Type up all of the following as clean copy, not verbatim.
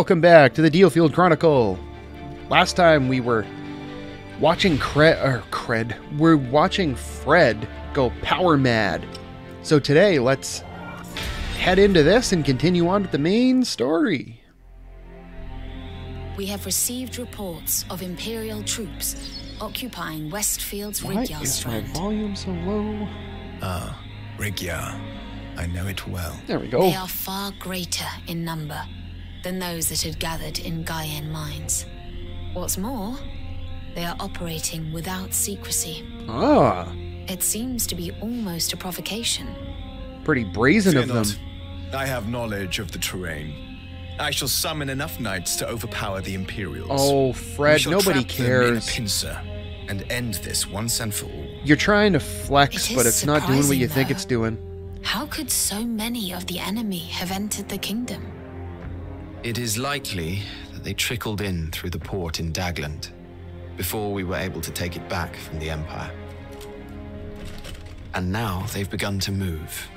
Welcome back to the DioField Chronicle. Last time we were watching we're watching Fred go power mad. So today, let's head into this and continue on with the main story. We have received reports of Imperial troops occupying Westfield's Rigyar Strand. Why is my volume so low? Ah, Rigyar. I know it well. There we go. They are far greater in number than those that had gathered in Gaian mines. What's more, they are operating without secrecy. Ah. It seems to be almost a provocation. Pretty brazen Fear of them. not. I have knowledge of the terrain. I shall summon enough knights to overpower the Imperials. Oh, Fred, nobody trap them in a cares. pincer and end this once and for all. You're trying to flex, It but is it's not doing what you surprising, think though. it's doing. How could so many of the enemy have entered the kingdom? It is likely that they trickled in through the port in Dagland before we were able to take it back from the Empire. And now they've begun to move.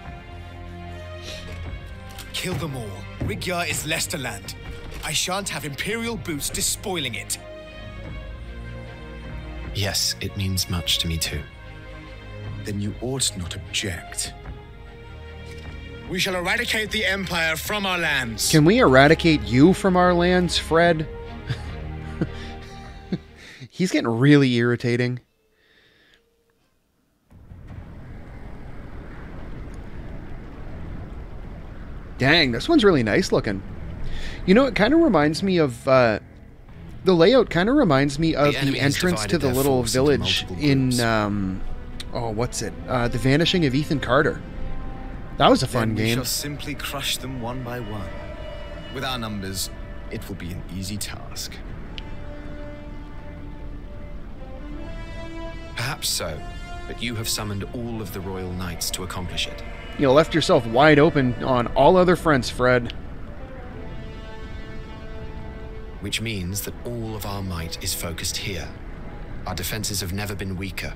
Kill them all. Rigyar is Leicesterland. I shan't have Imperial boots despoiling it. Yes, it means much to me too. Then you ought not object. We shall eradicate the Empire from our lands. Can we eradicate you from our lands, Fred? He's getting really irritating. Dang, this one's really nice looking. You know, it kind of reminds me of, the layout kind of reminds me of the entrance to the little village in, oh, what's it? The Vanishing of Ethan Carter. That was a fun Then we game. shall simply crush them one by one. With our numbers, it will be an easy task. Perhaps so, but you have summoned all of the Royal Knights to accomplish it. You left yourself wide open on all other fronts, Fred. Which means that all of our might is focused here. Our defenses have never been weaker.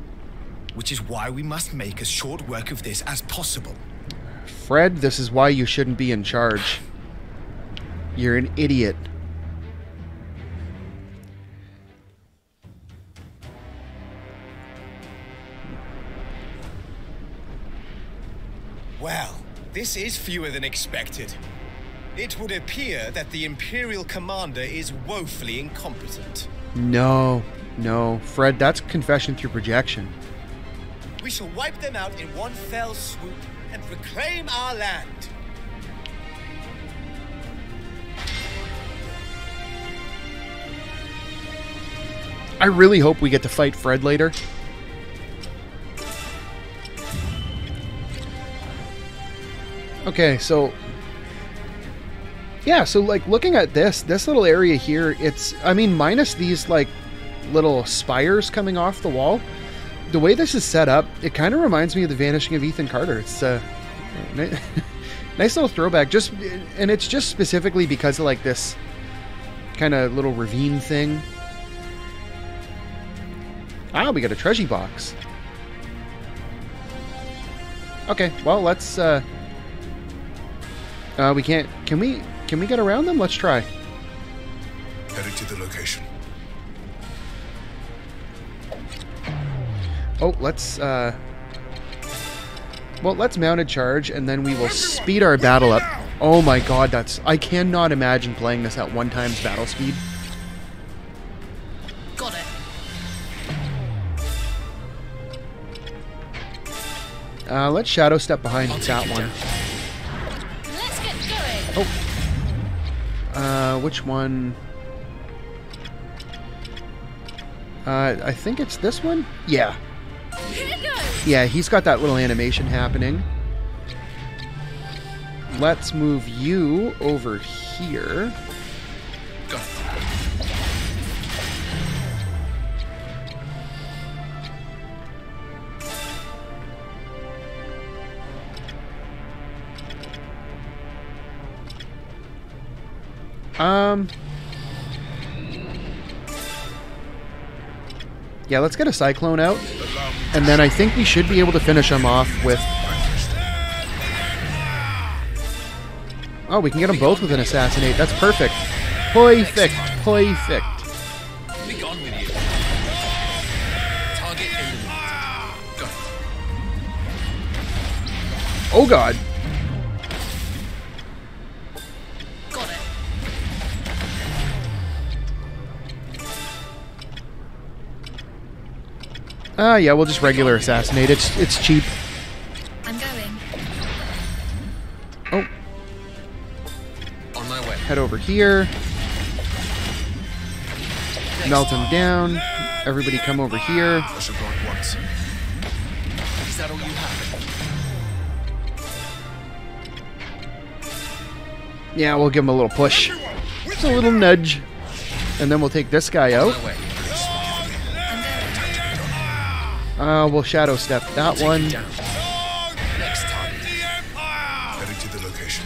Which is why we must make as short work of this as possible. Fred, this is why you shouldn't be in charge. You're an idiot. Well, this is fewer than expected. It would appear that the Imperial commander is woefully incompetent. No, Fred, that's confession through projection. We shall wipe them out in one fell swoop and reclaim our land. I really hope we get to fight Fred later. Okay, so... yeah, so, like, looking at this little area here, it's... I mean, minus these, like, little spires coming off the wall, the way this is set up, it kind of reminds me of the Vanishing of Ethan Carter. It's a nice little throwback, and it's just specifically because of, like, this kind of little ravine thing. Ah, we got a treasure box. Okay, well, let's, we can't... Can we get around them? Let's try. Headed to the location. Oh, let's, well, let's mounted charge, and then we will speed our battle up. Oh my god, that's... I cannot imagine playing this at 1x battle speed. Got it. Let's shadow step behind that one. Let's get going. Oh. Which one? I think it's this one? Yeah. Here goes. Yeah, he's got that little animation happening. Let's move you over here. Go. Yeah, let's get a Cyclone out. And then I think we should be able to finish him off with... Oh, we can get them both with an Assassinate. That's perfect. Perfect. Perfect. Be gone with you. Target eliminated. Got it. Oh god. Got it. Yeah, we'll just regular assassinate. It's cheap. I'm going. Oh, On my way. head over here. Melt him down. Everybody come over here. I shall go at once. Is that all you have? Yeah, we'll give him a little push. Just a little nudge. And then we'll take this guy On out. my way. We'll shadow step that one. Down. Next target. Heading to the location.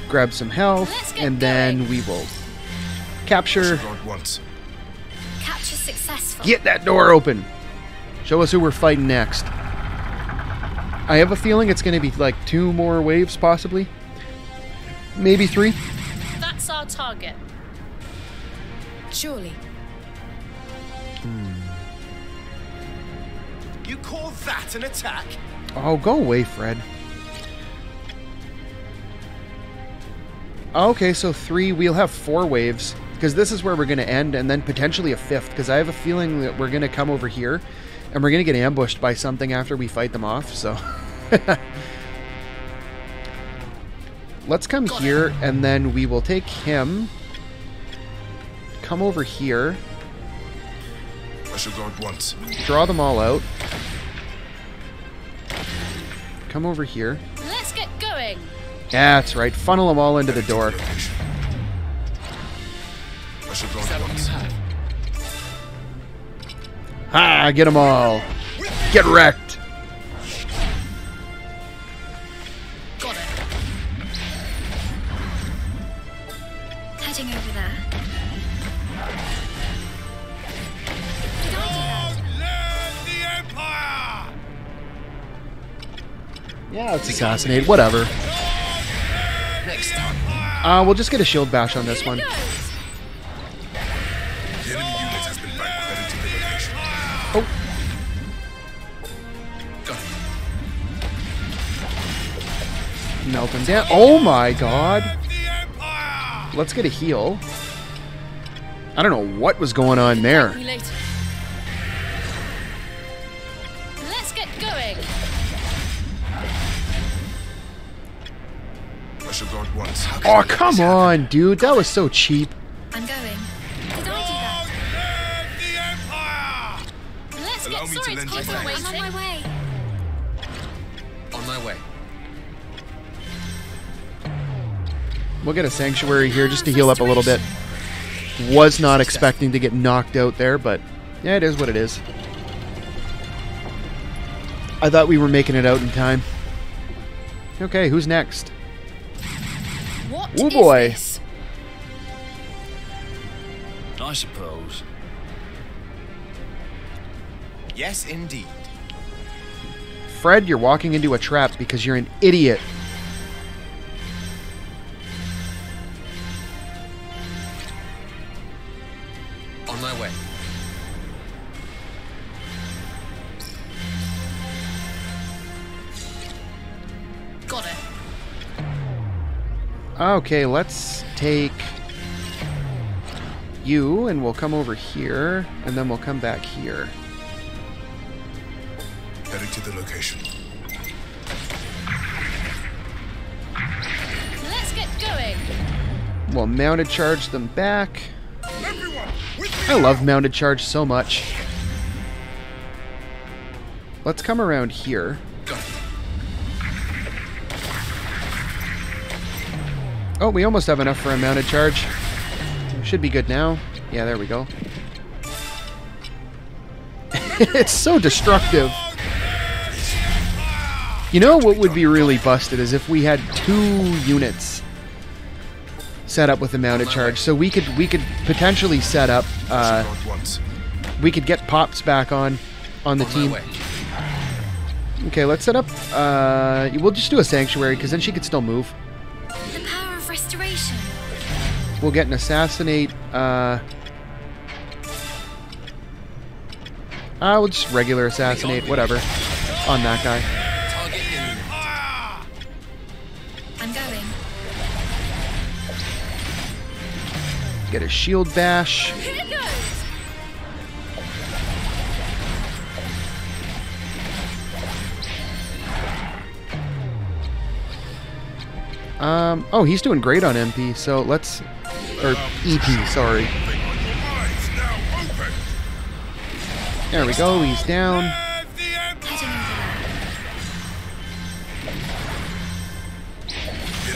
Grab some health. Let's get And then going. we will I capture. shall go at once. Capture successful. Get that door open. Show us who we're fighting next. I have a feeling it's going to be like 2 more waves, possibly. Maybe 3. That's our target. Surely. You call that an attack? Oh, go away, Fred. Okay, so 3. We'll have 4 waves. Because this is where we're going to end, and then potentially a 5th. Because I have a feeling that we're going to come over here, and we're going to get ambushed by something after we fight them off, so... Let's come here, and then we will take him. Come over here. I shall go at once. Draw them all out. Come over here. Let's get going. Yeah, that's right. Funnel them all into the door. Location. I shall go Is that at all you once. have? Ha! Get them all. Get wrecked. Got it. Heading over there. Did I do that? Yeah, let's assassinate. Whatever. Next target. We'll just get a shield bash on this one. The enemy unit has been backed. Heading to the location. Oh, Got it. melt him down. Oh my god. Let's get a heal. I don't know what was going on there. Thank me later. Let's get going. I shall go at once. Oh, come on, dude. That was so cheap. I'm going. Did I do that? Let's Allow get me to sorry, lend you people my I'm on waiting. my way. On my way. We'll get a sanctuary here just to heal up a little bit. Was not expecting to get knocked out there, but yeah, it is what it is. I thought we were making it out in time. Okay, who's next? What Oh is boy. this? I suppose. Yes, indeed. Fred, you're walking into a trap because you're an idiot. On my way. Got it. Okay, let's take you, and we'll come over here, and then we'll come back here. Heading to the location. Let's get going. We'll mounted charge them back. I love mounted charge so much. Let's come around here. Got it. Oh, we almost have enough for a mounted charge. Should be good now. Yeah, there we go. It's so destructive. You know what would be really busted is if we had 2 units set up with a mounted charge. So we could potentially set up I shall go at once. we could get Pops back on the On my team. way. Okay, let's set up we'll just do a sanctuary because then she could still move. The power of restoration. We'll get an assassinate. We'll just regular assassinate, whatever, on that guy. Target in. I'm going. Get a shield bash. Here goes. Oh, he's doing great on MP, so let's... Or EP, sorry. There we go, he's down.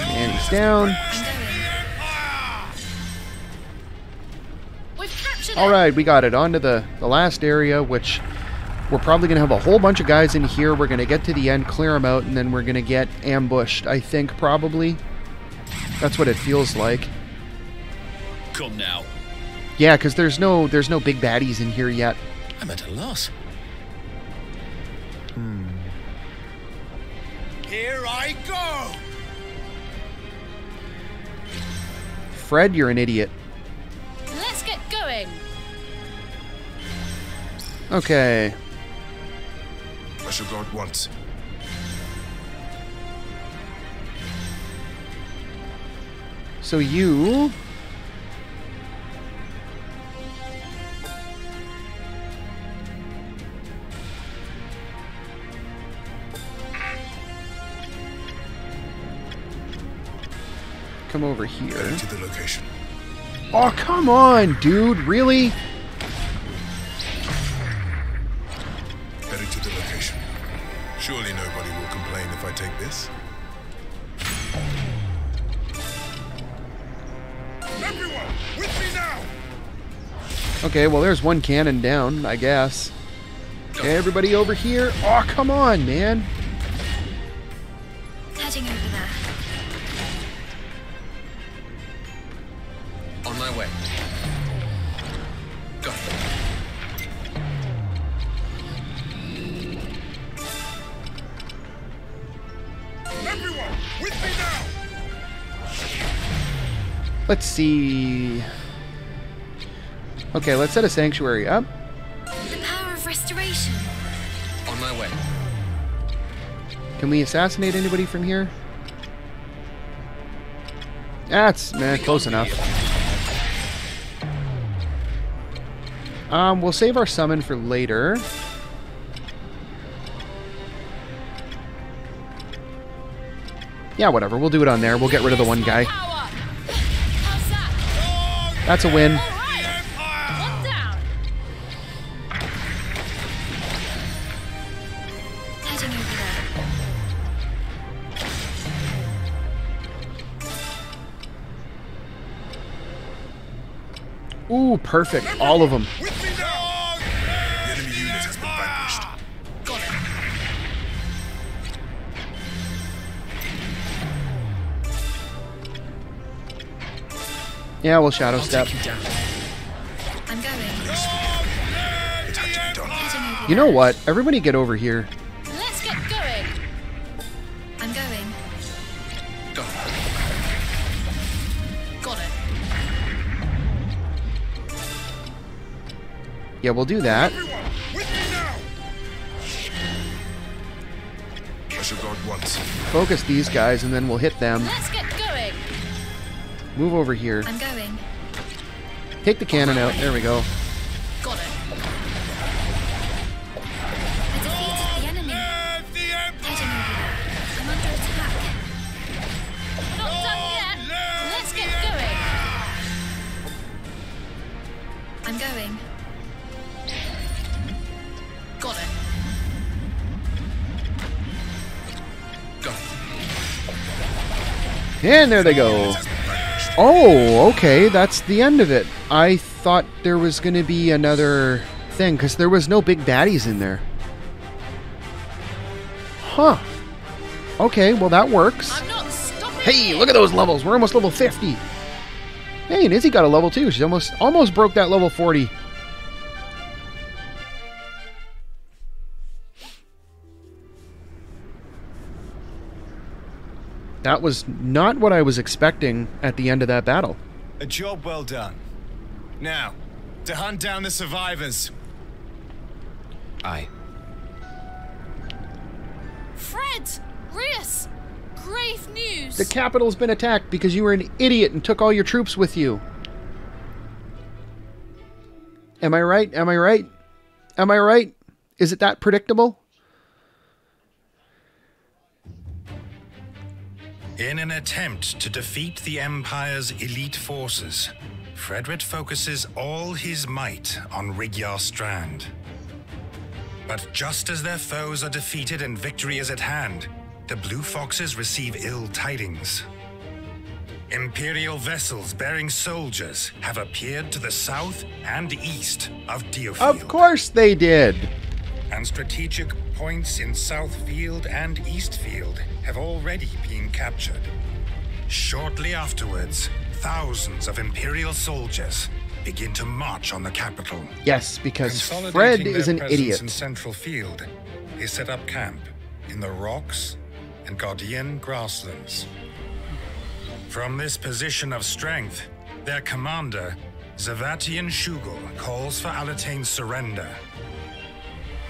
And he's down. We've captured it. Alright, we got it. On to the last area, which we're probably going to have a whole bunch of guys in here. We're going to get to the end, clear them out, and then we're going to get ambushed, I think, probably. That's what it feels like. Come now. Yeah, because there's no big baddies in here yet. I'm at a loss. Here I go! Fred, you're an idiot. Let's get going. Okay. I shall go at once. So you... come over here. Heading to the location. Oh, come on, dude. Really? Heading to the location. Surely nobody will complain if I take this. Everyone, with me now! Okay, well, there's one cannon down, I guess. Okay, everybody over here. Oh, come on, man. Heading over there. On my way. Go. Everyone, with me now! Let's see. Okay, let's set a sanctuary up. The power of restoration. On my way. Can we assassinate anybody from here? That's, close enough. We'll save our summon for later. Yeah, whatever. We'll do it on there. We'll get rid of the one guy. Power. How's that? That's a win. All right. One down. Heading over there. Ooh, perfect. All of them. With me now! The enemy unit has been vanquished. Got it. Yeah, we'll shadow step. I'm going. It had to be done. Heading over You know what? Everybody get over here. Let's get going. I'm going. Go. Got it. Yeah, we'll do that. Everyone, with me now! I shall go at once. Focus these guys, and then we'll hit them. Let's get going. Move over here. I'm going. Take the cannon out. There we go. Got it. I defeated the enemy. Heading over there. I'm under attack. We're not done yet. Let's get going. I'm going. Got it. Go. And there they go. Oh, okay. That's the end of it. I thought there was going to be another thing, because there was no big baddies in there. Huh. Okay, well, that works. I'm not stopping. Hey, look at those levels. We're almost level 50. Hey, and Izzy got a level 2. She's almost broke that level 40. That was not what I was expecting at the end of that battle. A job well done. Now, to hunt down the survivors. Aye. Fred! Rias! Grave news! The capital's been attacked because you were an idiot and took all your troops with you. Am I right? Am I right? Am I right? Is it that predictable? In an attempt to defeat the Empire's elite forces, Frederick focuses all his might on Rigyar Strand. But just as their foes are defeated and victory is at hand, the Blue Foxes receive ill tidings. Imperial vessels bearing soldiers have appeared to the south and east of DioField. Of course they did. And strategic points in Southfield and Eastfield have already been captured. Shortly afterwards, thousands of Imperial soldiers begin to march on the capital. Yes, because Consolidating Fred is their an presence idiot. in Central Field, they set up camp in the rocks and Guardian grasslands. From this position of strength, their commander, Zavatian Shugel, calls for Alatane's surrender.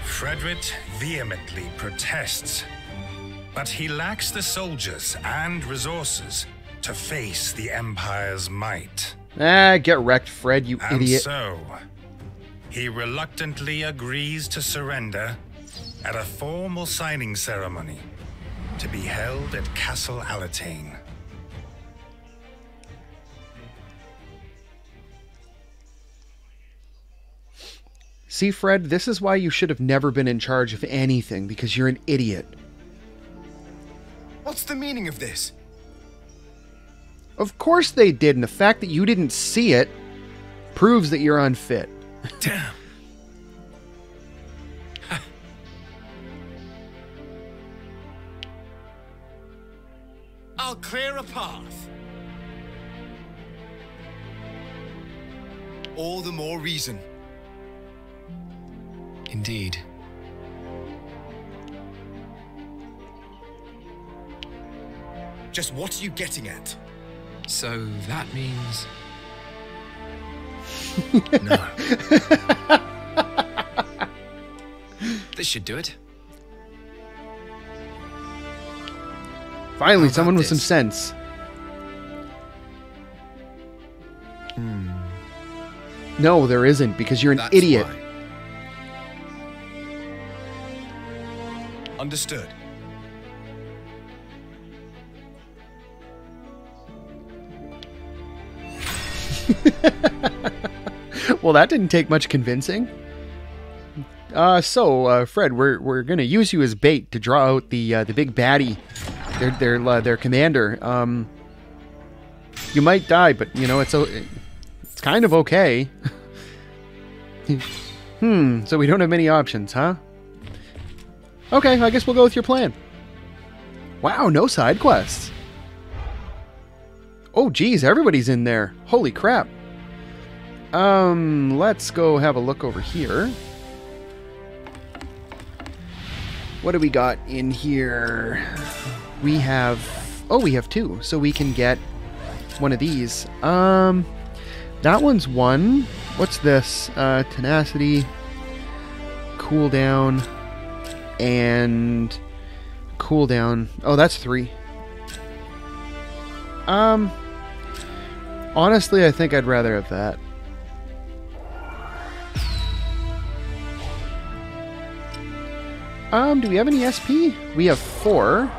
Frederick vehemently protests, but he lacks the soldiers and resources to face the Empire's might. Ah, get wrecked, Fred, you And idiot. so, he reluctantly agrees to surrender at a formal signing ceremony to be held at Castle Alatane. See, Fred, this is why you should have never been in charge of anything, because you're an idiot. What's the meaning of this? Of course they did, and the fact that you didn't see it proves that you're unfit. Damn. I'll clear a path. All the more reason. Indeed. Just what are you getting at? So that means... No. This should do it. Finally, How someone about with some this? sense. No, there isn't, because you're an That's idiot. why. Understood. Well, that didn't take much convincing. So, Fred, we're gonna use you as bait to draw out the big baddie, their commander. You might die, but you know it's kind of okay. So we don't have many options, huh? Okay, I guess we'll go with your plan. Wow, no side quests. Oh, geez, everybody's in there. Holy crap. Let's go have a look over here. What do we got in here? We have... Oh, we have two, so we can get one of these. That one's one. What's this? Tenacity, cooldown, and cooldown. Oh, that's 3. Honestly, I think I'd rather have that. Do we have any SP? We have 4.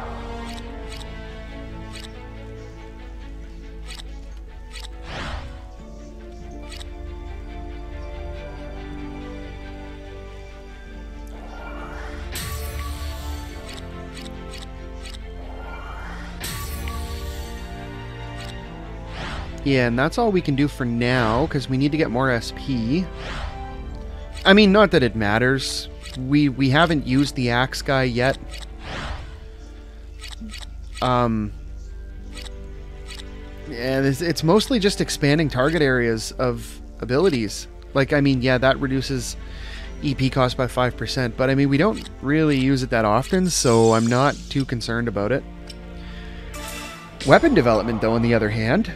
Yeah, and that's all we can do for now, because we need to get more SP. I mean, not that it matters. We haven't used the axe guy yet. Yeah, it's mostly just expanding target areas of abilities. Like, I mean, yeah, that reduces EP cost by 5%, but I mean, we don't really use it that often, so I'm not too concerned about it. Weapon development, though, on the other hand...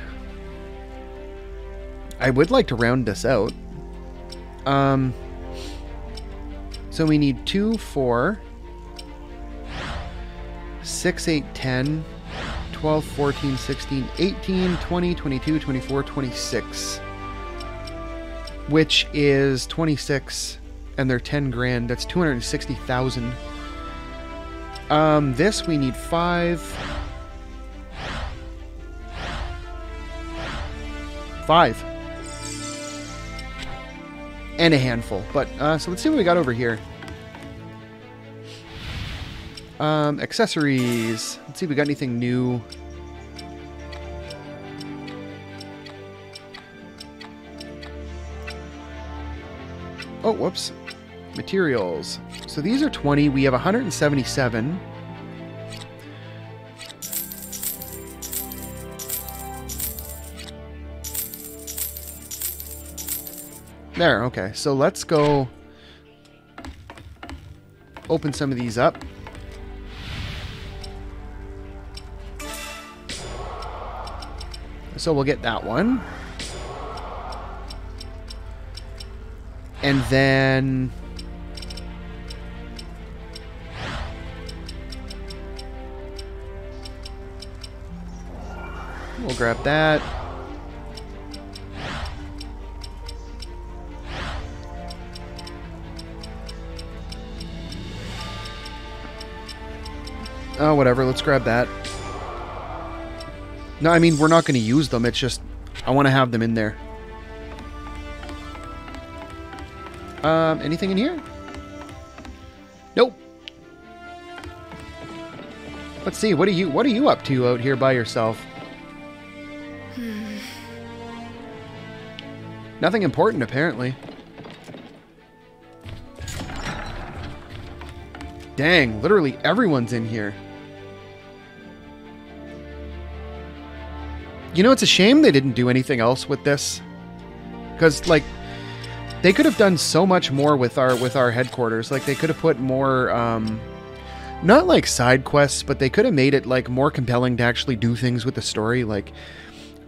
I would like to round this out. So we need 2, 4, 6, 8, 10, 12, 14, 16, 18, 20, 22, 24, 26. Which is 26, and they're 10 grand. That's 260,000. This we need 5. 5. And a handful. But, so let's see what we got over here. Accessories. Let's see if we got anything new. Oh, whoops. Materials. So these are 20. We have 177. There, okay. So let's go open some of these up. So we'll get that one. And then we'll grab that. Oh, whatever. Let's grab that. No, I mean, we're not going to use them. It's just, I want to have them in there. Anything in here? Nope. Let's see. What are you up to out here by yourself? Nothing important, apparently. Dang, literally everyone's in here. You know, it's a shame they didn't do anything else with this. Because, like, they could have done so much more with our headquarters. Like, they could have put more, not like side quests, but they could have made it, like, more compelling to actually do things with the story. Like,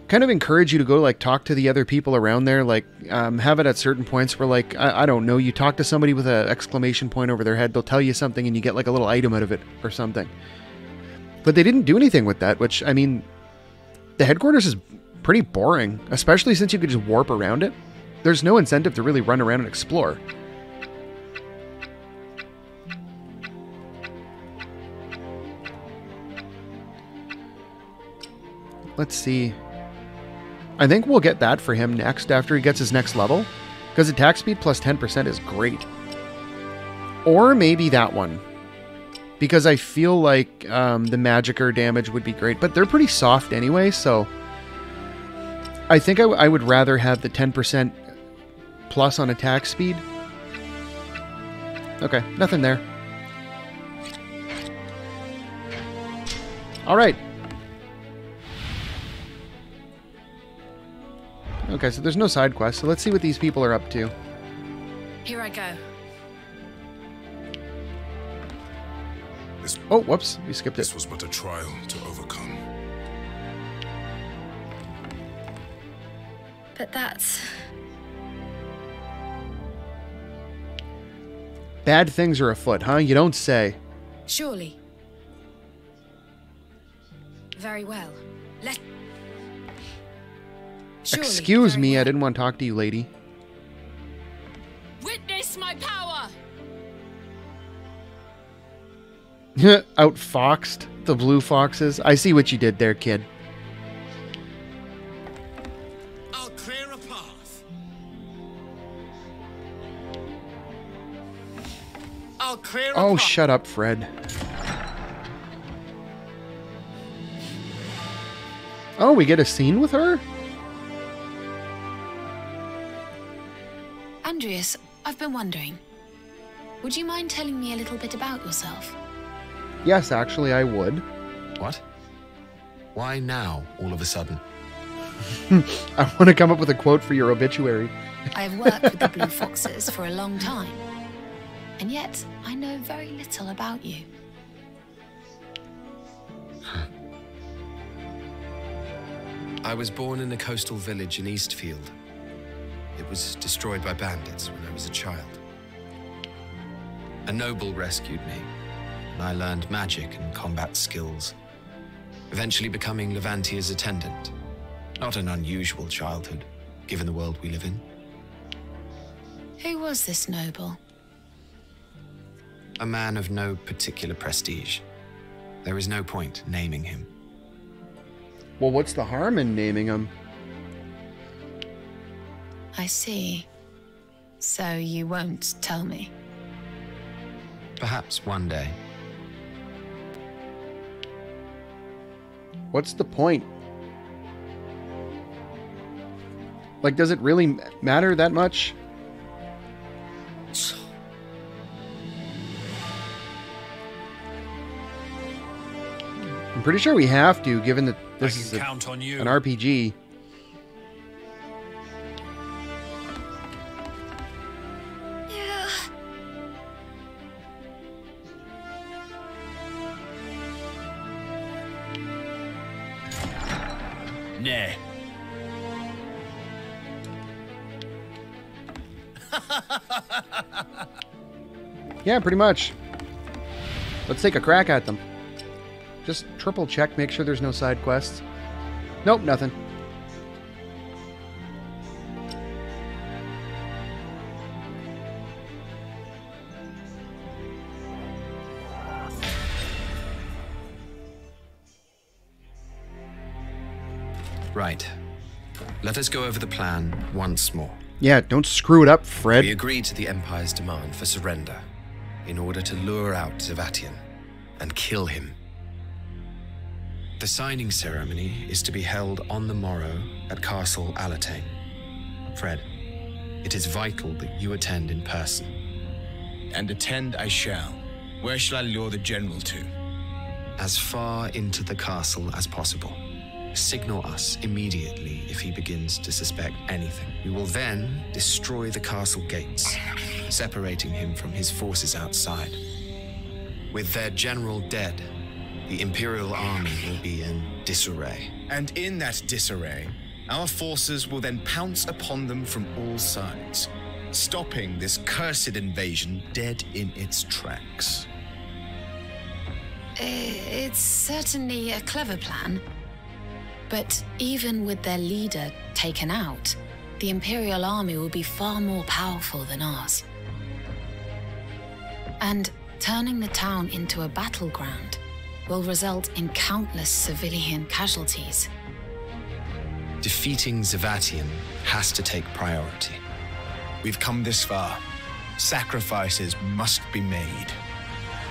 kind of encourage you to go, like, talk to the other people around there. Like, have it at certain points where, like, I don't know, you talk to somebody with an exclamation point over their head, they'll tell you something and you get, like, a little item out of it or something. But they didn't do anything with that, which, I mean, the headquarters is pretty boring, especially since you could just warp around it. There's no incentive to really run around and explore. Let's see. I think we'll get that for him next after he gets his next level, because attack speed plus 10% is great. Or maybe that one, because I feel like the Magicker damage would be great, but they're pretty soft anyway, so I think I would rather have the 10% plus on attack speed. Okay, nothing there. All right. Okay, so there's no side quest, so let's see what these people are up to. Here I go. Oh, whoops, we skipped it. This was but a trial to overcome. But that's... Bad things are afoot, huh? You don't say. Surely. Very well. Excuse me, I didn't want to talk to you, lady. Witness my power! Outfoxed the blue foxes. I see what you did there, kid. I'll clear a path. I'll clear a path. Oh, shut up, Fred. Oh, we get a scene with her? Andreas, I've been wondering. Would you mind telling me a little bit about yourself? Yes, actually, I would. What? Why now, all of a sudden? I want to come up with a quote for your obituary. I have worked with the Blue Foxes for a long time, and yet I know very little about you. I was born in a coastal village in Eastfield, It was destroyed by bandits when I was a child. A noble rescued me, and I learned magic and combat skills, eventually becoming Levantia's attendant. Not an unusual childhood, given the world we live in. Who was this noble? A man of no particular prestige. There is no point naming him. Well, what's the harm in naming him? I see. So you won't tell me? Perhaps one day. What's the point? Like, does it really matter that much? I'm pretty sure we have to, given that this is an RPG. Nah. Yeah, pretty much. Let's take a crack at them. Just triple check, make sure there's no side quests. Nope, nothing. Right. Let us go over the plan once more. Yeah, don't screw it up, Fred. We agreed to the Empire's demand for surrender in order to lure out Zavatian and kill him. The signing ceremony is to be held on the morrow at Castle Alatane. Fred, it is vital that you attend in person. And attend I shall. Where shall I lure the general to? As far into the castle as possible. Signal us immediately if he begins to suspect anything. We will then destroy the castle gates, separating him from his forces outside. With their general dead, the Imperial army will be in disarray. And in that disarray, our forces will then pounce upon them from all sides, stopping this cursed invasion dead in its tracks. It's certainly a clever plan. But even with their leader taken out, the Imperial army will be far more powerful than ours. And turning the town into a battleground will result in countless civilian casualties. Defeating Zavatian has to take priority. We've come this far. Sacrifices must be made.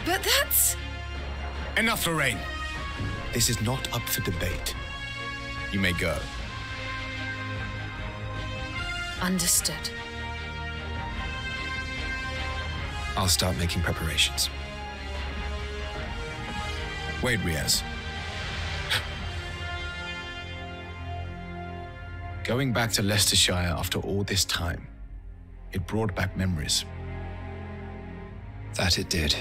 But that's... Enough, Lorraine. This is not up for debate. You may go. Understood. I'll start making preparations. Wait, Riaz. Going back to Leicestershire after all this time, it brought back memories. That it did.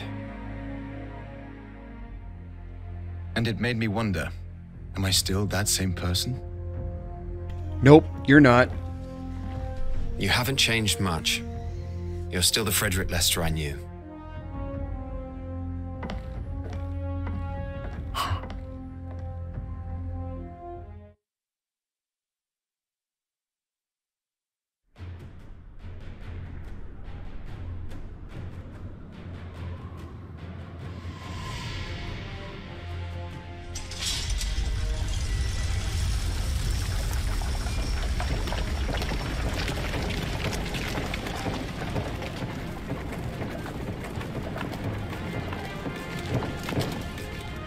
And it made me wonder, am I still that same person? Nope, you're not. You haven't changed much. You're still the Frederick Lester I knew.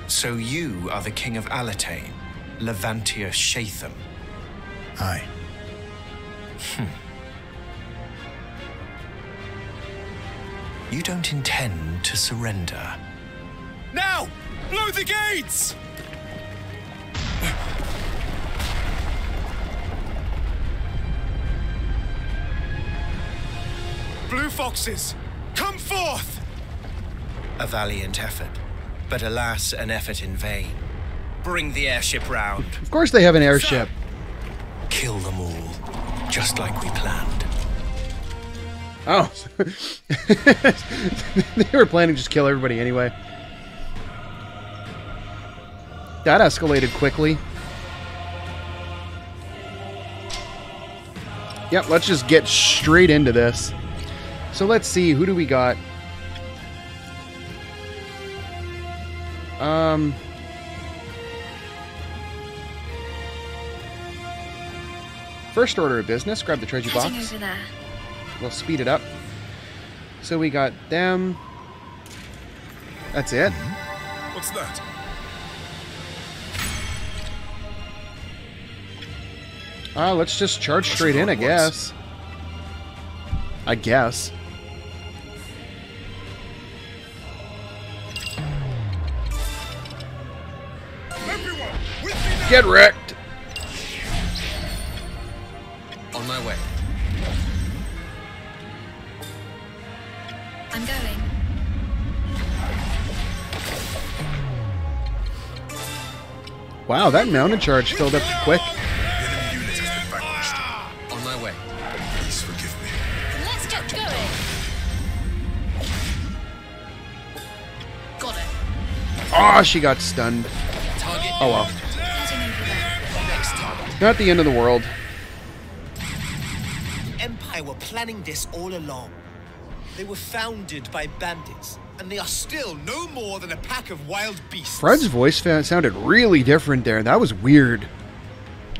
So you are the King of Alatane, Levantia Shatham. Aye. You don't intend to surrender. Now! Blow the gates! Blue Foxes, come forth! A valiant effort, but alas, an effort in vain. Bring the airship round. Of course they have an airship. Kill them all, just like we planned. Oh. They were planning to just kill everybody anyway. That escalated quickly. Yep, let's just get straight into this. So let's see, who do we got? First order of business, grab the treasure box. Over there. We'll speed it up. So we got them. That's it. What's that? Let's just charge straight in, I guess. I guess. Everyone, with me now! Get wrecked! On my way. I'm going. Wow, that mounted charge filled up quick. The enemy unit has been vanquished. On my way. Please forgive me. Let's get going. Got it. Oh, she got stunned. Target. Oh well. Heading over there. Next target. Not the end of the world. Empire were planning this all along. They were founded by bandits, and they are still no more than a pack of wild beasts. Fred's voice sounded really different there. That was weird.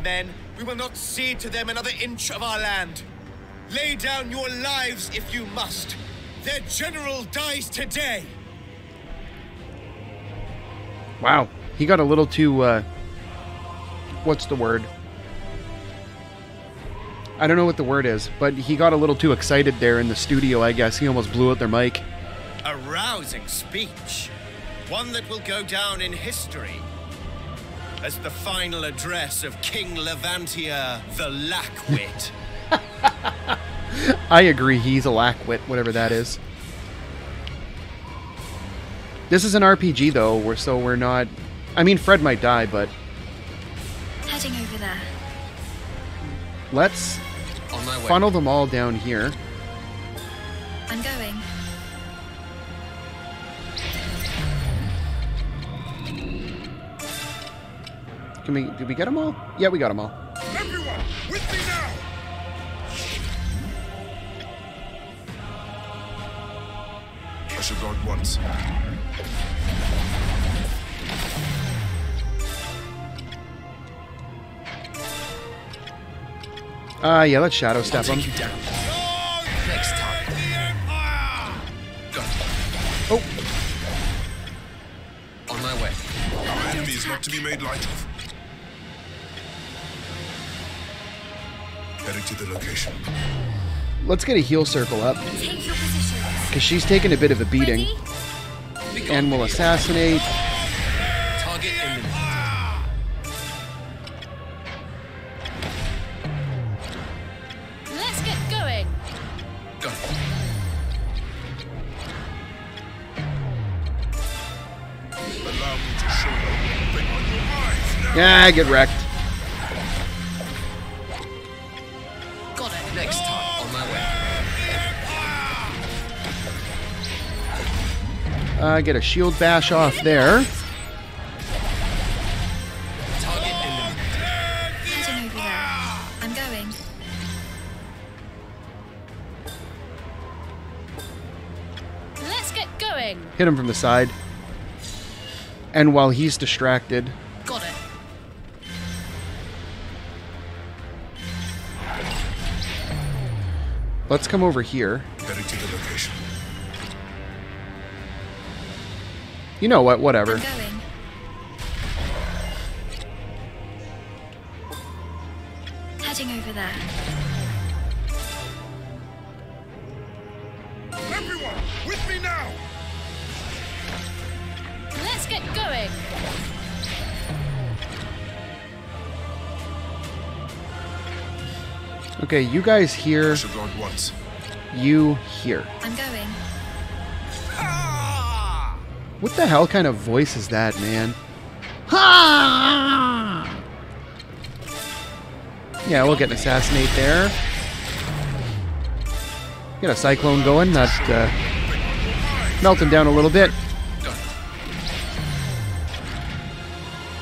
Men, we will not cede to them another inch of our land. Lay down your lives if you must. Their general dies today. Wow. He got a little too, what's the word? I don't know what the word is, but he got a little too excited there in the studio, I guess. He almost blew out their mic. A rousing speech. One that will go down in history as the final address of King Levantia the Lackwit. I agree, he's a lackwit, whatever that is. This is an RPG, though, so we're not... I mean, Fred might die, but... Heading over there. Let's On my way. funnel them all down here. I'm going. Did we get them all? Yeah, we got them all. Everyone, with me now! I shall go at once. Yeah, let's shadow step them. Take you down. Next target. Go. Oh, On my way. Our enemy is not to be made light of. Heading to the location. let's get a heal circle up, Take your positions. because she's taking a bit of a beating. Ready? And we'll assassinate. Target imminent. Let's get going. Go. Allow me to show you one thing on your eyes now. Yeah, get wrecked. Got it. Next time. On my way. Get a shield bash off there. Target imminent. Heading over there. I'm going. Let's get going. Hit him from the side. And while he's distracted, Got it. let's come over here. Heading to the location. You know what? Whatever. I'm going. Heading over there. Everyone, with me now! Let's get going. Okay, you guys I here. shall go at once. You here. I'm going. What the hell kind of voice is that, man? Ha! Yeah, we'll get an assassinate there. Get a cyclone going. That melt him down a little bit.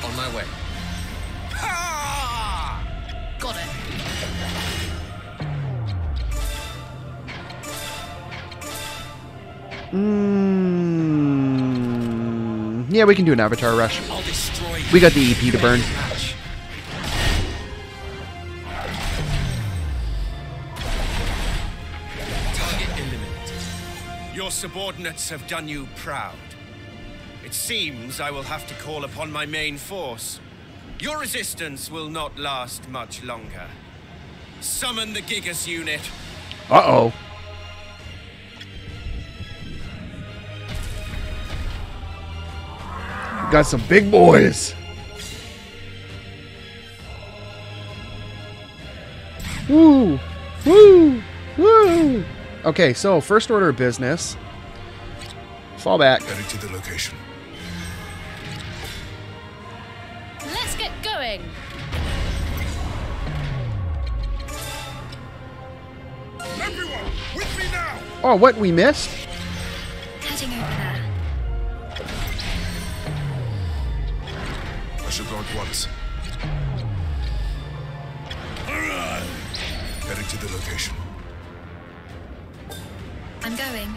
On my way. Got it. Yeah, we can do an avatar rush. I'll destroy you. We got the EP to burn. Target eliminated. Your subordinates have done you proud. It seems I will have to call upon my main force. Your resistance will not last much longer. Summon the Gigas unit. Uh-oh. Got some big boys. Woo! Woo! Woo! Okay, so first order of business. Fall back. Heading to the location. Let's get going. Everyone, with me now! Oh, what we missed? Heading over there. I should go at once. Heading to the location. I'm going.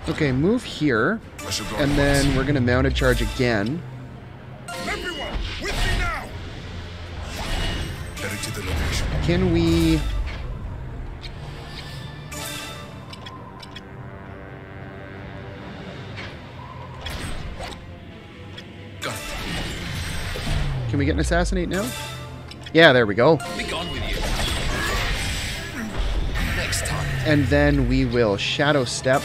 Okay, move here. I should go And at then once. we're going to mounted charge again. Everyone, with me now! Heading to the location. Can we... Got it. Can we get an assassinate now? Yeah, there we go. Be gone with you. Next time. And then we will shadow step.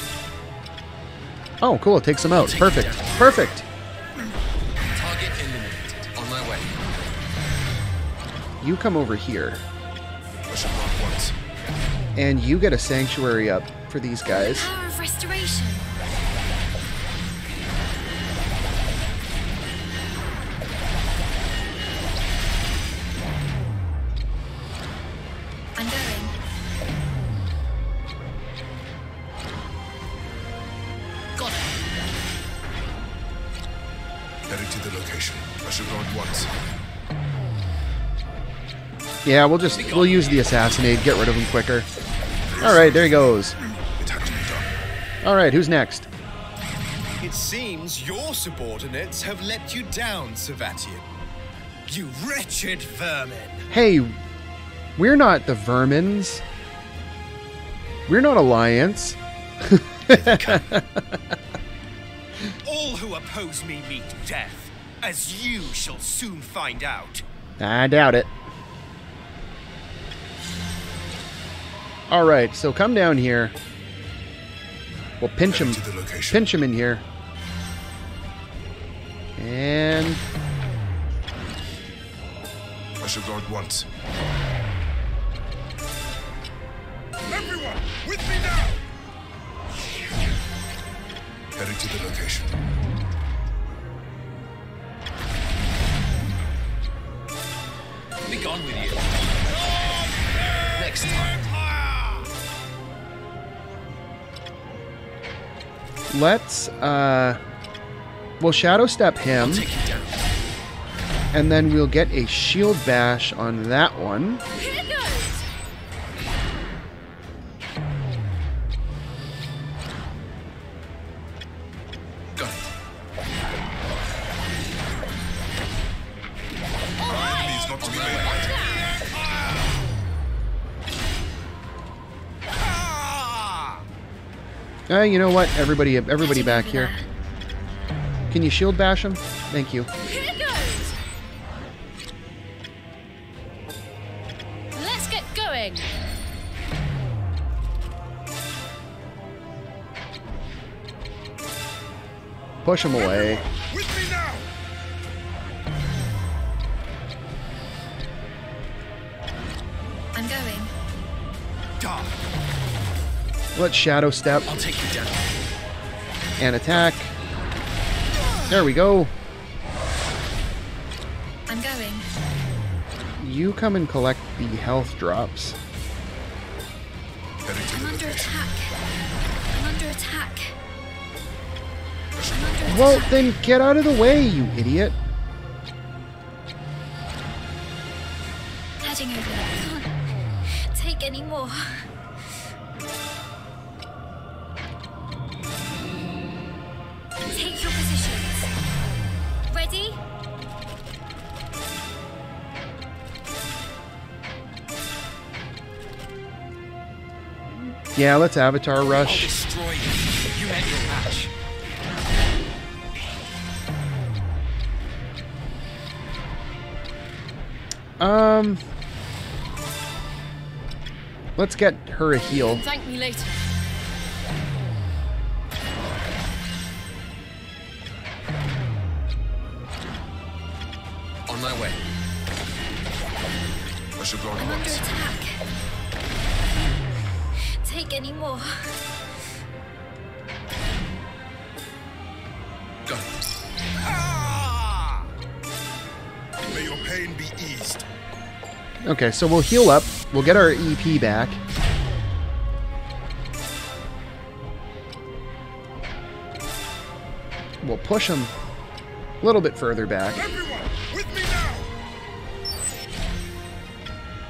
Oh, cool. It takes him out. Take Perfect. him down. Perfect. Target eliminated. On my way. You come over here. I should go at once. And you get a sanctuary up for these guys. Power of restoration. I'm going. Got it. Heading to the location. I should go at once. Yeah, we'll use the assassinate. Get rid of him quicker. All right, there he goes. It had to be done. All right, who's next? It seems your subordinates have let you down, Savatian. You wretched vermin. Hey, we're not the Vermins. We're not Alliance. All who oppose me meet death, as you shall soon find out. I doubt it. All right, so come down here. We'll pinch him. Heading to the location. Pinch him in here. And I should go at once. Everyone, with me now! Heading to the location. Be gone with you. Next time. let's we'll shadow step him. I'll take you down. And then we'll get a shield bash on that one. Here goes. Got it. All right. Needs not to be made. You know what? Everybody Heading back over here. there. Can you shield bash him? Thank you. Here goes. Let's get going. Push him away. With me now! I'm going. Let's shadow step I'll take you down. and attack. There we go. I'm going. You come and collect the health drops. Heading to I'm the under location. attack. I'm under attack. I'm under Well, attack. then get out of the way, you idiot. Heading over there. Can't take any more. Take your positions. Ready? Yeah, let's Avatar I'll Rush. destroy you. You met your match. Let's get her a heal. Thank me later. On my way. I should block I'm under once. attack. Take any more. Got it. May your pain be eased. Okay, so we'll heal up. We'll get our EP back. We'll push him a little bit further back. Everyone, with me now!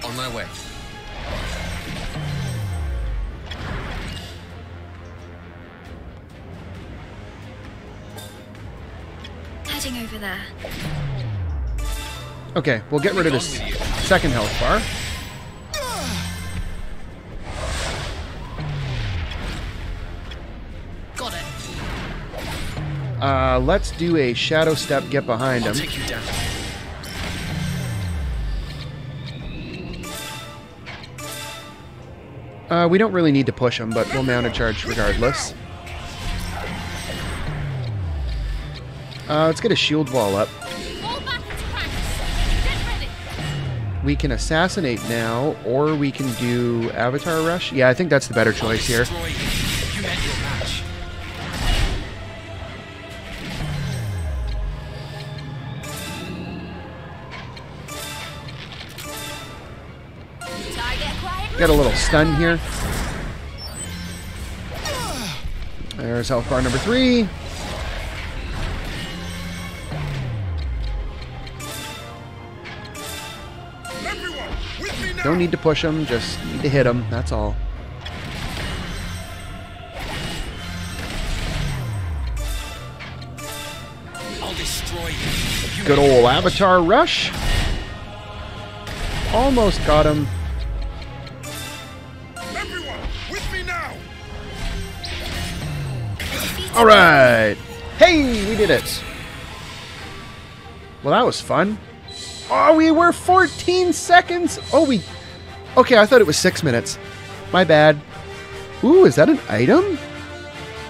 On my way. Heading over there. Okay, we'll get rid of this second health bar. Got it. Let's do a shadow step, get behind I'll him. take you down. We don't really need to push him, but we'll mount a charge regardless. Let's get a shield wall up. Fall back into practice. Get ready. We can assassinate now, or we can do Avatar Rush. Yeah, I think that's the better choice here. Destroy you. You met your match. Target quiet. Get a little stun here. There's health bar number 3. Everyone, with me now! Don't need to push him, just need to hit him. That's all. I'll destroy you. You Good met your old match. Avatar Rush. Almost got him. Everyone, with me now! All right. Hey, we did it. Well, that was fun. Oh, we were 14 seconds. Oh, we... Okay, I thought it was 6 minutes. My bad. Ooh, is that an item?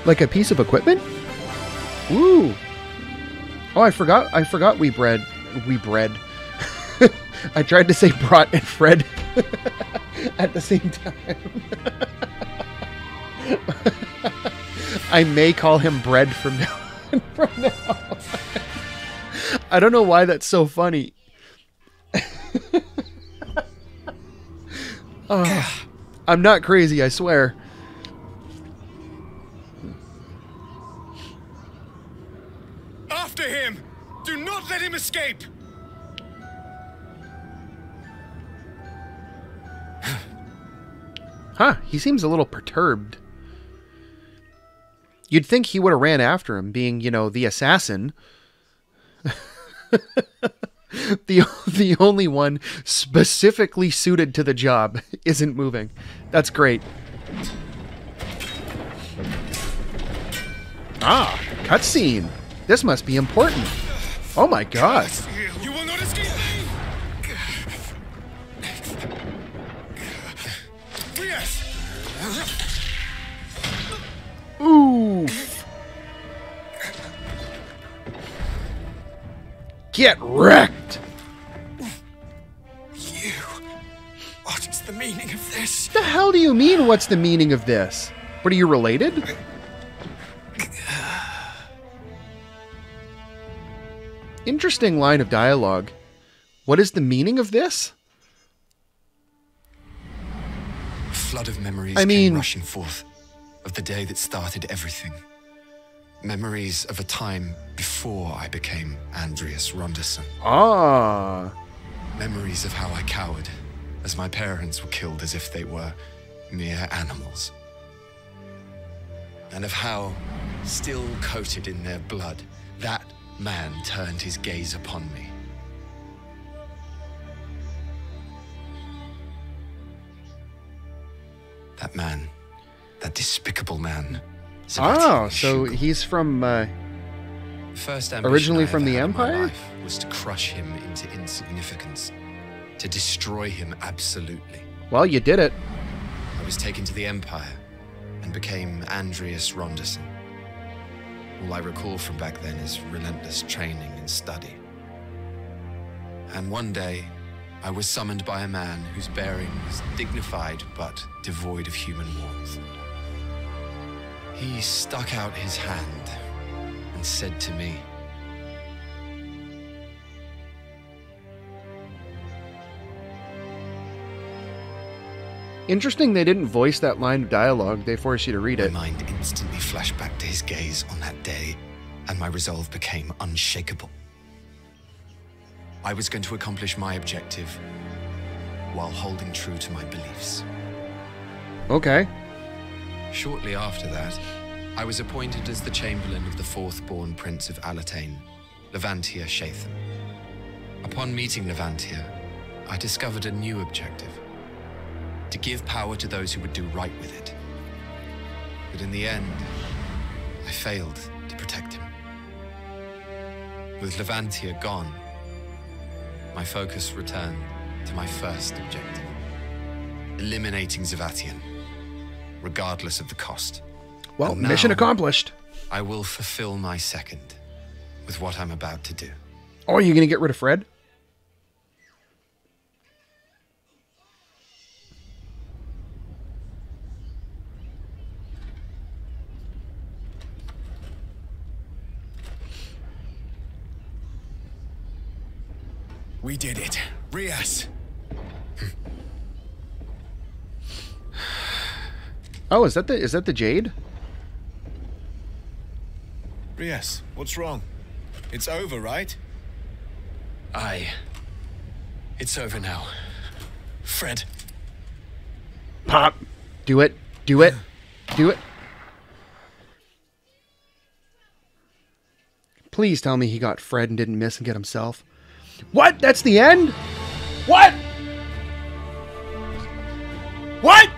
Like a piece of equipment? Ooh. Oh, I forgot we bred. I tried to say brought and Fred at the same time. I may call him Bread from now on. I don't know why that's so funny. Oh, I'm not crazy, I swear. After him! Do not let him escape! Huh, he seems a little perturbed. You'd think he would have ran after him, being, you know, the assassin. The only one specifically suited to the job isn't moving. That's great. Ah, cutscene. This must be important. Oh my god. You will not escape me! Yes! Oof. Get wrecked. You! What is the meaning of this? The hell do you mean, what's the meaning of this? What, are you related? Interesting line of dialogue. What is the meaning of this? A flood of memories I mean, came rushing forth of the day that started everything. Memories of a time before I became Andreas Ronderson. Ah. Memories of how I cowered as my parents were killed as if they were mere animals. And of how, still coated in their blood, that man turned his gaze upon me. That man, that despicable man. Oh, so he's from, First originally ambition from I the ever had in my Empire? life was to crush him into insignificance, to destroy him absolutely. Well, you did it. I was taken to the Empire and became Andreas Ronderson. All I recall from back then is relentless training and study. And one day, I was summoned by a man whose bearing was dignified but devoid of human warmth. He stuck out his hand and said to me, Interesting they didn't voice that line of dialogue. They forced you to read it. my mind instantly flashed back to his gaze on that day, and my resolve became unshakable. I was going to accomplish my objective while holding true to my beliefs. Okay. Shortly after that, I was appointed as the Chamberlain of the fourth-born Prince of Alatain, Levantia Shathan. Upon meeting Levantia, I discovered a new objective: to give power to those who would do right with it. But in the end, I failed to protect him. With Levantia gone, my focus returned to my first objective: eliminating Zavatian, regardless of the cost. Well, And now, mission accomplished. I will fulfill my second with what I'm about to do. Oh, are you going to get rid of Fred? We did it. Rias. Oh, is that the Jade? Rias, what's wrong? It's over, right? It's over now. Fred. Pop. Do it. Do it. Do it. Please tell me he got Fred and didn't miss and get himself. What? That's the end? What? What?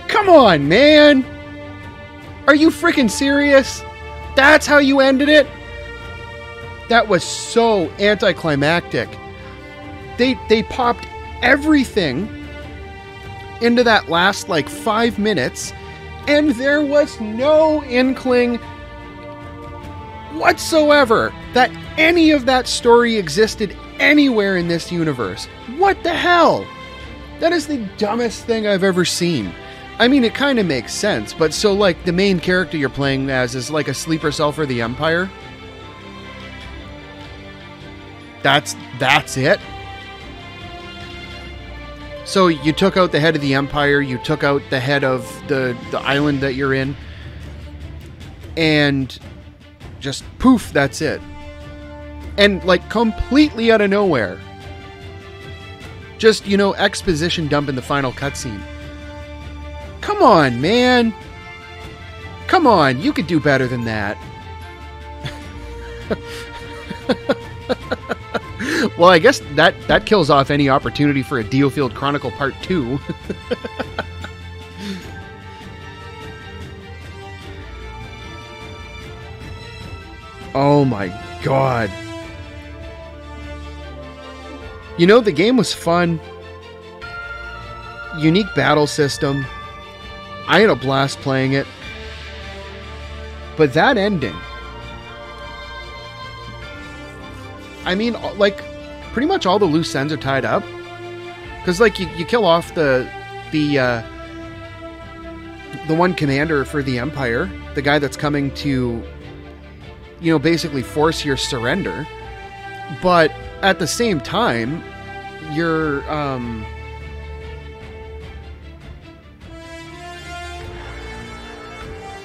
Come on, man. Are you freaking serious? That's how you ended it? That was so anticlimactic. They popped everything into that last like 5 minutes, and there was no inkling whatsoever that any of that story existed anywhere in this universe. What the hell? That is the dumbest thing I've ever seen. I mean, it kind of makes sense, but so like the main character you're playing as is like a sleeper cell for the Empire? That's it? So you took out the head of the Empire, you took out the head of the island that you're in, and just poof, that's it. And like completely out of nowhere. Just, you know, exposition dump in the final cutscene. Come on, man. Come on, you could do better than that. Well, I guess that kills off any opportunity for a DioField Chronicle Part 2. Oh my god. You know, the game was fun. Unique battle system. I had a blast playing it. But that ending... I mean, like, pretty much all the loose ends are tied up. Because, like, you kill off the one commander for the Empire. The guy that's coming to, you know, basically force your surrender. But at the same time, you're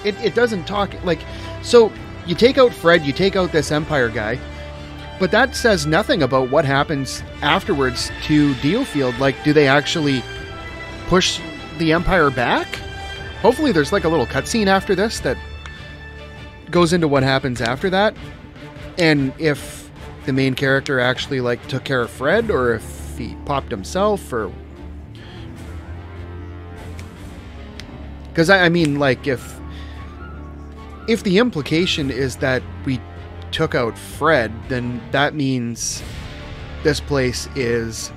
it doesn't talk like, so you take out Fred, you take out this Empire guy, but that says nothing about what happens afterwards to DioField. Like, do they actually push the Empire back? Hopefully there's like a little cutscene after this that goes into what happens after that, and if the main character actually like took care of Fred, or if he popped himself, or because I mean, like, if the implication is that we took out Fred, then that means this place is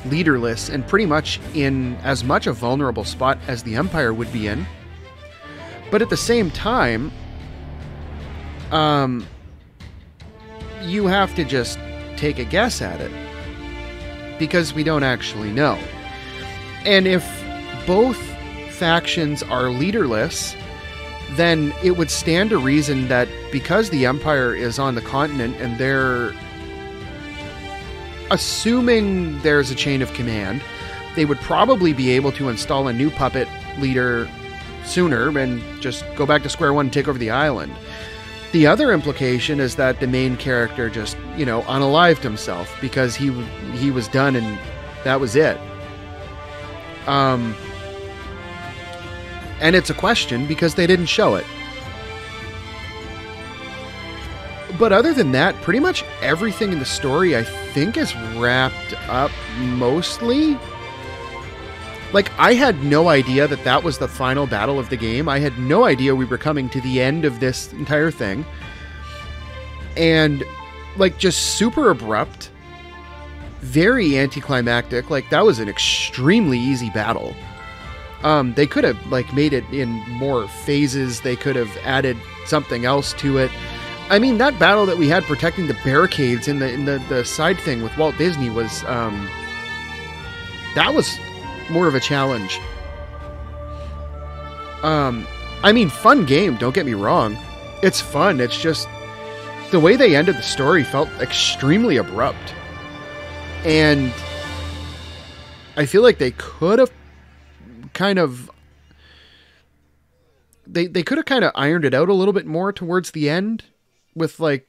leaderless and pretty much in as much a vulnerable spot as the Empire would be in. But at the same time, you have to just take a guess at it, because we don't actually know. And if both factions are leaderless, then it would stand to reason that because the Empire is on the continent and they're assuming there's a chain of command, they would probably be able to install a new puppet leader sooner and just go back to square one and take over the island. The other implication is that the main character just, you know, unalived himself because he was done and that was it. And it's a question because they didn't show it. But other than that, pretty much everything in the story, I think, is wrapped up mostly. Like, I had no idea that that was the final battle of the game. I had no idea we were coming to the end of this entire thing. And, like, just super abrupt. Very anticlimactic. Like, that was an extremely easy battle. They could have, like, made it in more phases. They could have added something else to it. I mean, that battle that we had protecting the barricades in the side thing with Walt Disney was, that was more of a challenge. I mean, fun game, don't get me wrong. It's fun, it's just the way they ended the story felt extremely abrupt. And I feel like they could have kind of they could have kind of ironed it out a little bit more towards the end, with like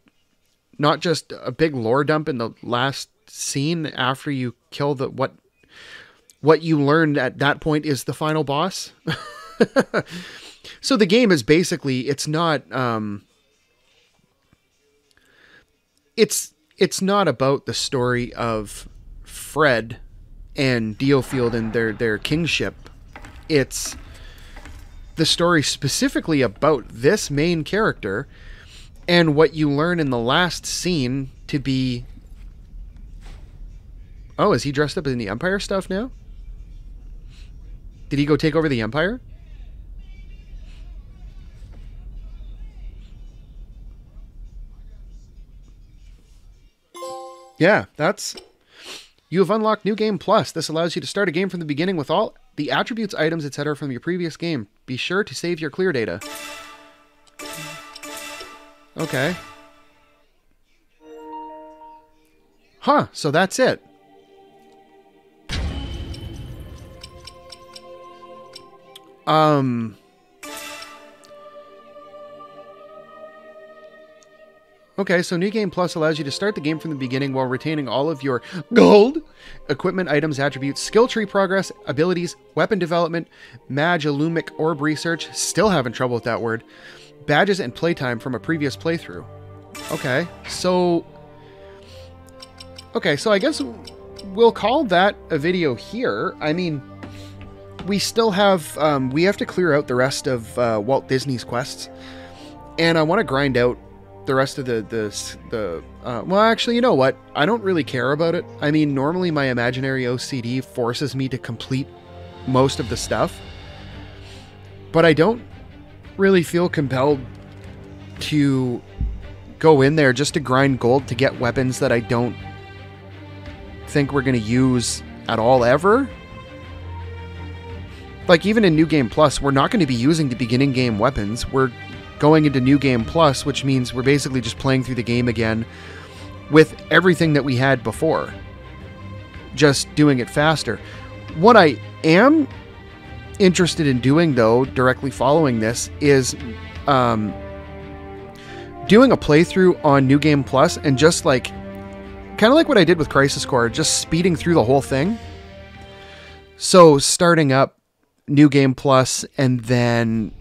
not just a big lore dump in the last scene after you kill the what you learned at that point is the final boss. So the game is basically, it's not it's not about the story of Fred and DioField and their kingship. It's the story specifically about this main character and what you learn in the last scene to be... Oh, is he dressed up in the Empire stuff now? Did he go take over the Empire? Yeah, that's... You have unlocked New Game Plus. This allows you to start a game from the beginning with all the attributes, items, etc. from your previous game. Be sure to save your clear data. Okay. Huh, so that's it. Okay, so New Game Plus allows you to start the game from the beginning while retaining all of your gold, equipment, items, attributes, skill tree progress, abilities, weapon development, Magalumic orb research, still having trouble with that word, badges, and playtime from a previous playthrough. Okay, so I guess we'll call that a video here. I mean, we still have, we have to clear out the rest of Walt Disney's quests, and I want to grind out the rest of well, actually, you know what? I don't really care about it. I mean, normally my imaginary OCD forces me to complete most of the stuff, but I don't really feel compelled to go in there just to grind gold to get weapons that I don't think we're going to use at all ever. Like, even in New Game Plus, we're not going to be using the beginning game weapons. We're going into New Game Plus, which means we're basically just playing through the game again with everything that we had before, just doing it faster. What I am interested in doing, though, directly following this, is doing a playthrough on New Game Plus and just like, kind of like what I did with Crisis Core, just speeding through the whole thing. So starting up New Game Plus and then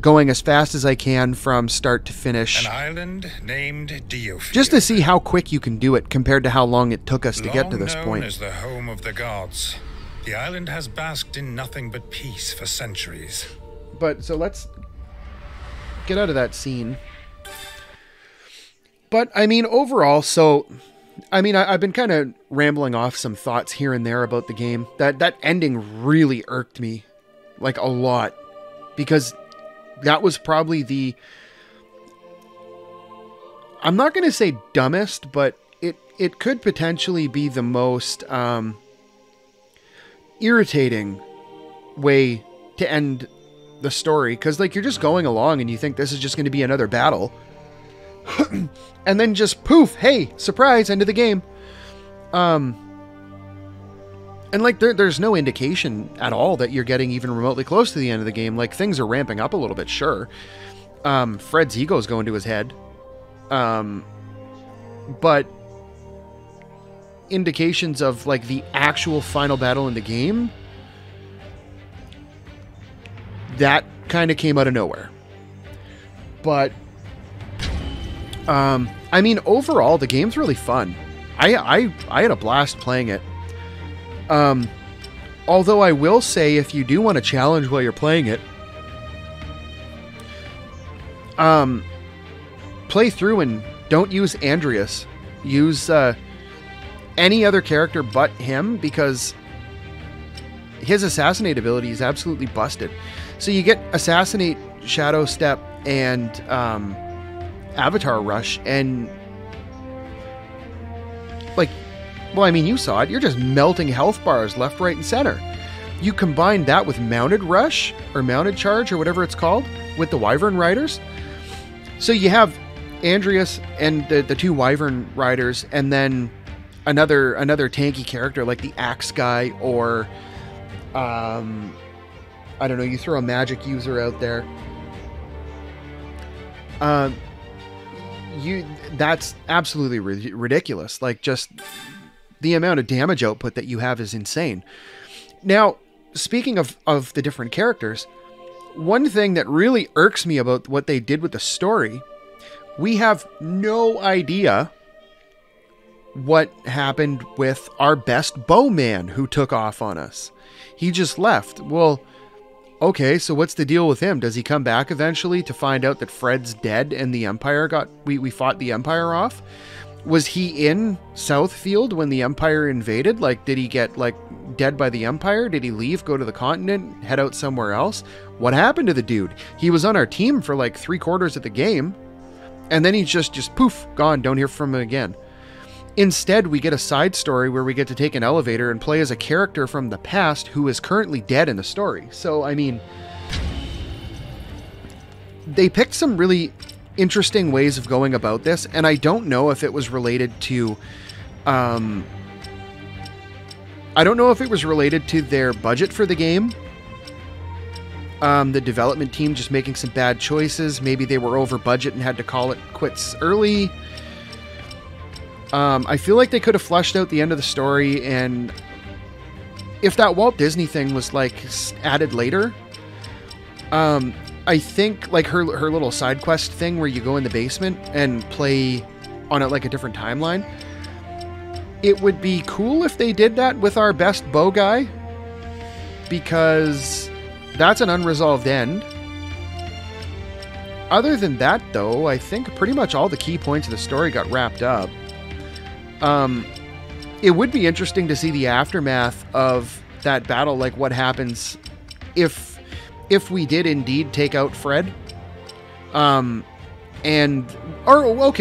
going as fast as I can from start to finish. An island named DioField. Just to see how quick you can do it compared to how long it took us to get to this point. Long known as the home of the gods, the island has basked in nothing but peace for centuries. But so let's get out of that scene. But I mean, overall, so I mean, I've been kind of rambling off some thoughts here and there about the game. That ending really irked me, like, a lot, because that was probably the, I'm not going to say dumbest, but it could potentially be the most irritating way to end the story, because like, you're just going along and you think this is just going to be another battle. And then just poof, hey, surprise, end of the game. And like, there's no indication at all that you're getting even remotely close to the end of the game. Like, things are ramping up a little bit, sure. Fred's ego's going to his head. But indications of like the actual final battle in the game, that kind of came out of nowhere. But I mean, overall, the game's really fun. I had a blast playing it. Although I will say, if you do want a challenge while you're playing it, play through and don't use Andreas. Use any other character but him, because his assassinate ability is absolutely busted. So you get Assassinate, Shadow Step, and Avatar Rush, and like, well, I mean, you saw it. You're just melting health bars left, right, and center. You combine that with Mounted Rush, or Mounted Charge, or whatever it's called, with the Wyvern Riders. So you have Andreas and the two Wyvern Riders, and then another tanky character like the Axe Guy, or I don't know, you throw a magic user out there. That's absolutely ridiculous. Like, just the amount of damage output that you have is insane. Now, speaking of the different characters, one thing that really irks me about what they did with the story, we have no idea what happened with our best bowman who took off on us. He just left. Well, okay, so what's the deal with him? Does he come back eventually to find out that Fred's dead and the Empire we fought the Empire off? Was he in Southfield when the Empire invaded? Like, did he get, like, dead by the Empire? Did he leave, go to the continent, head out somewhere else? What happened to the dude? He was on our team for like 3/4 of the game, and then he's just poof, gone, don't hear from him again. Instead, we get a side story where we get to take an elevator and play as a character from the past who is currently dead in the story. So, I mean, they picked some really interesting ways of going about this, and I don't know if it was related to, I don't know if it was related to their budget for the game. The development team just making some bad choices. Maybe they were over budget and had to call it quits early. I feel like they could have fleshed out the end of the story, and if that Walt Disney thing was like added later, I think like her little side quest thing where you go in the basement and play on it like a different timeline. It would be cool if they did that with our best bow guy, because that's an unresolved end. Other than that, though, I think pretty much all the key points of the story got wrapped up. It would be interesting to see the aftermath of that battle, like what happens if we did indeed take out Fred. Okay,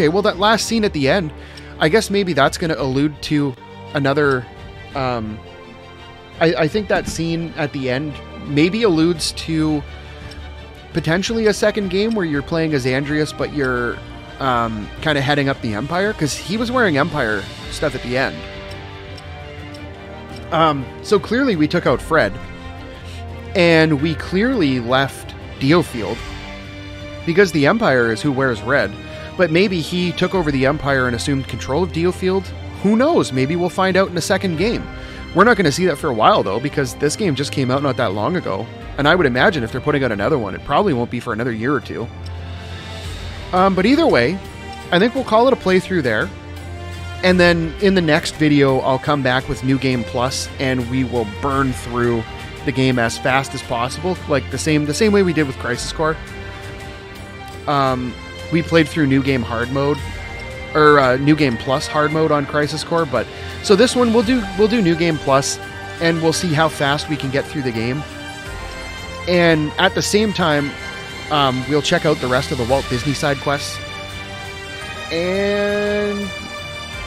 well, that last scene at the end, I guess maybe that's going to allude to another, I think that scene at the end maybe alludes to potentially a second game where you're playing as Andreas, but you're kind of heading up the Empire, because he was wearing Empire stuff at the end. So clearly we took out Fred, and we clearly left DioField, because the Empire is who wears red. But maybe he took over the Empire and assumed control of DioField. Who knows? Maybe we'll find out in a second game. We're not going to see that for a while, though, because this game just came out not that long ago. And I would imagine if they're putting out another one, it probably won't be for another year or two. But either way, I think we'll call it a playthrough there. And then in the next video, I'll come back with New Game Plus, and we will burn through the game as fast as possible, like the same way we did with Crisis Core. We played through New Game Hard Mode, or New Game Plus Hard Mode on Crisis Core, but so this one we'll do New Game Plus, and we'll see how fast we can get through the game. And at the same time, we'll check out the rest of the Walt Disney side quests and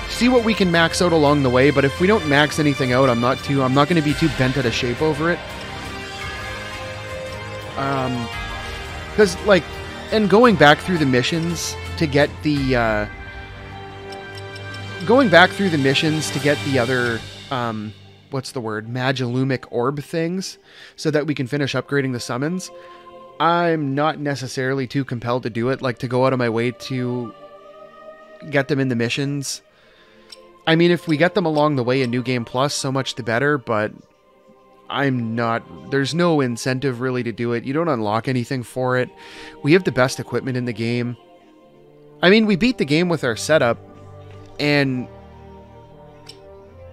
see what we can max out along the way. But if we don't max anything out, I'm not going to be too bent out of shape over it. Because and going back through the missions to get the other what's the word, Magilumic orb things, so that we can finish upgrading the summons, I'm not necessarily too compelled to do it, like to go out of my way to get them in the missions. I mean, if we get them along the way in New Game Plus, so much the better, but there's no incentive really to do it. You don't unlock anything for it. We have the best equipment in the game. I mean, we beat the game with our setup, and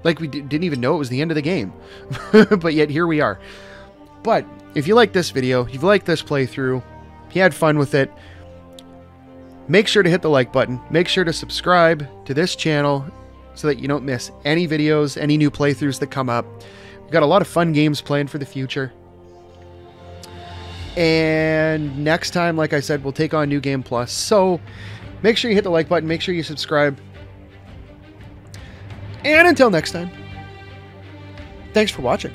we didn't even know it was the end of the game. But yet here we are. But if you like this video, if you like this playthrough, if you had fun with it, make sure to hit the like button. Make sure to subscribe to this channel so that you don't miss any videos, any new playthroughs that come up. We've got a lot of fun games planned for the future. And next time, like I said, we'll take on New Game Plus. So make sure you hit the like button. Make sure you subscribe. And until next time, thanks for watching.